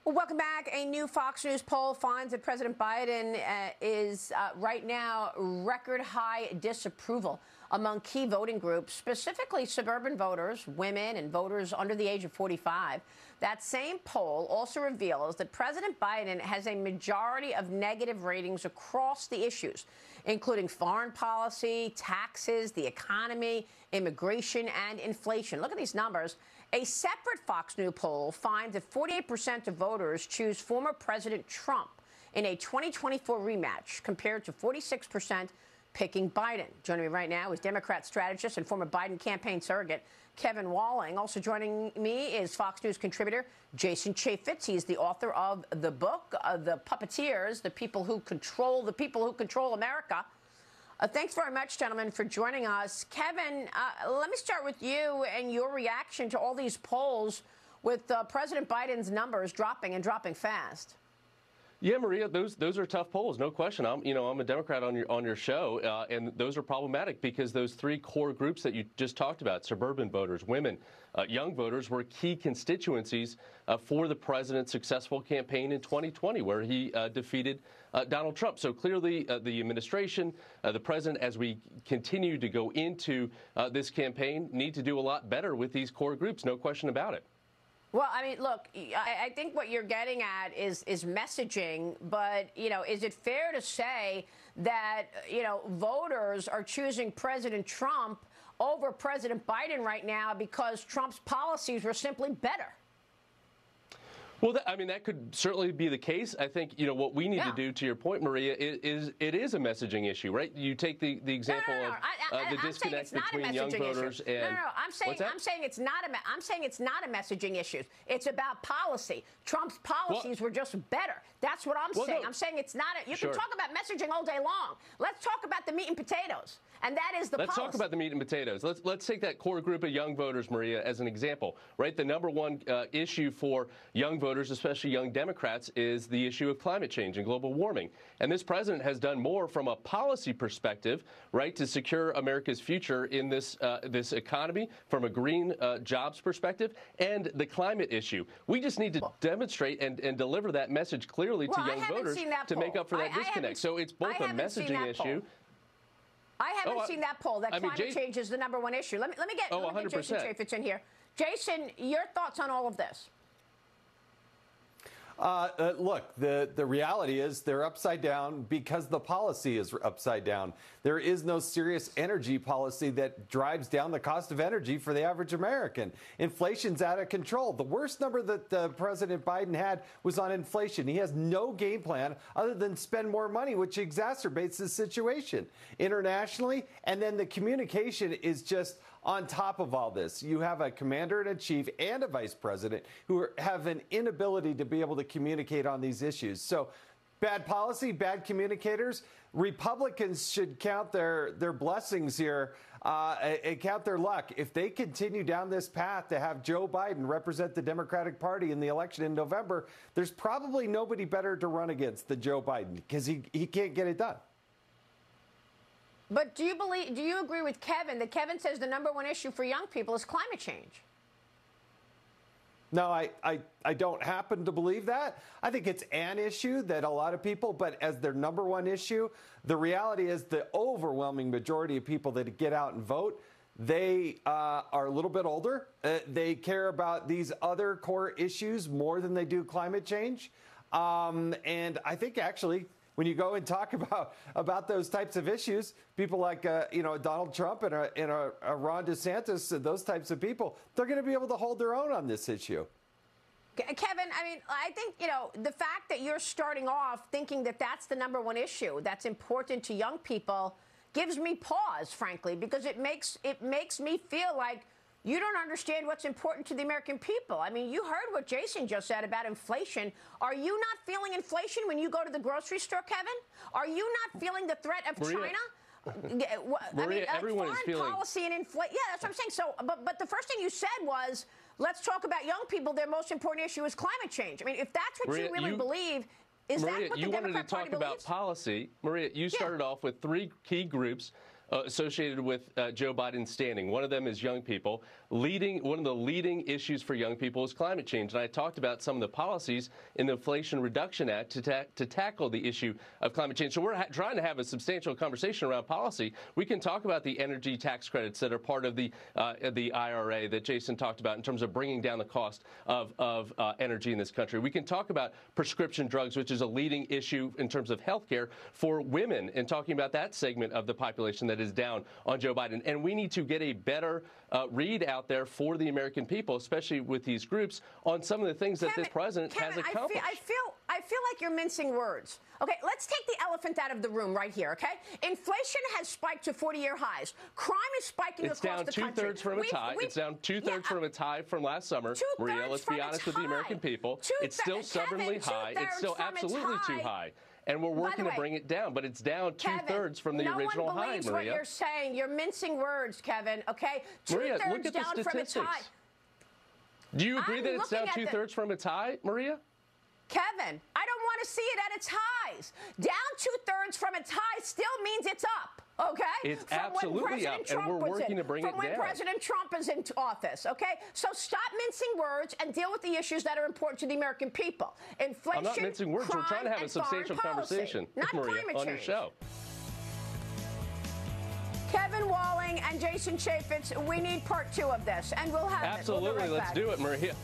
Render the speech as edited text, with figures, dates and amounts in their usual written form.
Well, welcome back. A new Fox News poll finds that President Biden is right now record high disapproval among key voting groups, specifically suburban voters, women, and voters under the age of 45. That same poll also reveals that President Biden has a majority of negative ratings across the issues, including foreign policy, taxes, the economy, immigration, and inflation. Look at these numbers. A separate Fox News poll finds that 48% of voters choose former President Trump in a 2024 rematch, compared to 46% picking Biden. Joining me right now is Democrat strategist and former Biden campaign surrogate Kevin Walling. Also joining me is Fox News contributor Jason Chaffetz. He's the author of the book, The Puppeteers, the people who control America. Thanks very much, gentlemen, for joining us. Kevin, let me start with you and your reaction to all these polls with President Biden's numbers dropping and dropping fast. Yeah, Maria, those are tough polls, no question. I'm a Democrat on your show, and those are problematic because those three core groups that you just talked about, suburban voters, women, young voters, were key constituencies for the president's successful campaign in 2020, where he defeated Donald Trump. So clearly, the administration, the president, as we continue to go into this campaign, need to do a lot better with these core groups, no question about it. Well, I mean, look, I think what you're getting at is messaging. But, is it fair to say that, voters are choosing President Trump over President Biden right now because Trump's policies were simply better? Well, that could certainly be the case. I think, what we need to do, to your point, Maria, it is a messaging issue, right? You take the example of the disconnect between young voters and I'm saying it's not a messaging issue. It's about policy. Trump's policies were just better. That's what I'm saying. I'm saying it's not. You can talk about messaging all day long. Let's talk about the meat and potatoes. And that is the policy. Let's talk about the meat and potatoes. Let's take that core group of young voters, Maria, as an example, right? The number one issue for young voters, especially young Democrats, is the issue of climate change and global warming. And this president has done more from a policy perspective, right, to secure America's future in this economy from a green jobs perspective and the climate issue. We just need to demonstrate and deliver that message clearly to young voters to make up for that disconnect. So it's both a messaging issue. I haven't seen that poll that climate change is the number one issue. Let me get Jason Chaffetz in here. Jason, your thoughts on all of this? Look, the reality is they're upside down because the policy is upside down. There is no serious energy policy that drives down the cost of energy for the average American. Inflation's out of control. The worst number that President Biden had was on inflation. He has no game plan other than spend more money, which exacerbates the situation internationally. And then the communication is just on top of all this. You have a commander-in-chief and a vice president who have an inability to be able to communicate on these issues. So bad policy, bad communicators. Republicans should count their blessings here and count their luck. If they continue down this path to have Joe Biden represent the Democratic Party in the election in November, there's probably nobody better to run against than Joe Biden because he can't get it done. But do you agree with Kevin that Kevin says the number one issue for young people is climate change? No, I don't happen to believe that. I think it's an issue that a lot of people, but as their number one issue, the reality is the overwhelming majority of people that get out and vote, they are a little bit older. They care about these other core issues more than they do climate change. And I think actually, when you go and talk about those types of issues, people like Donald Trump and a Ron DeSantis and those types of people, they're going to be able to hold their own on this issue. Kevin, I think, the fact that you're starting off thinking that that's the number one issue that's important to young people gives me pause, frankly, because it makes me feel like you don't understand what's important to the American people. I mean, you heard what Jason just said about inflation. Are you not feeling inflation when you go to the grocery store, Kevin? Are you not feeling the threat of China? Maria, everyone is feeling policy and inflation. Yeah, that's what I'm saying. So, but the first thing you said was, let's talk about young people. Their most important issue is climate change. I mean, if that's what you really believe, is Maria, that what the you wanted to Democrat talk Party about believes? policy. Maria, you started off with three key groups associated with Joe Biden's standing. One of them is young people. One of the leading issues for young people is climate change. And I talked about some of the policies in the Inflation Reduction Act to tackle the issue of climate change. So we're trying to have a substantial conversation around policy. We can talk about the energy tax credits that are part of the IRA that Jason talked about in terms of bringing down the cost of energy in this country. We can talk about prescription drugs, which is a leading issue in terms of health care for women, and talking about that segment of the population that is down on Joe Biden. And we need to get a better read out there for the American people, especially with these groups, on some of the things that this president has accomplished. I feel like you're mincing words. Okay, let's take the elephant out of the room right here, okay? Inflation has spiked to 40-year highs. Crime is spiking across the country. It's down two-thirds from its high. It's down two-thirds from its high from last summer. Maria, let's be honest with the American people. It's still stubbornly high. It's still absolutely too high. And we're working to bring it down, but it's down two-thirds from the original high, Maria. No one believes what you're saying. You're mincing words, Kevin, okay? Maria, look at the statistics. Do you agree that it's down two-thirds from its high, Maria? Kevin, I don't want to see it at its highs. Down two-thirds from its high still means it's up, okay? It's absolutely up, and we're working to bring it down. From when President Trump is in office, okay? So stop mincing words and deal with the issues that are important to the American people. Inflation, I'm not mincing words. We're trying to have a substantial conversation, Maria, on your show. Kevin Walling and Jason Chaffetz, we need part 2 of this, and we'll have Absolutely. it. We'll be right Let's back. do it, Maria.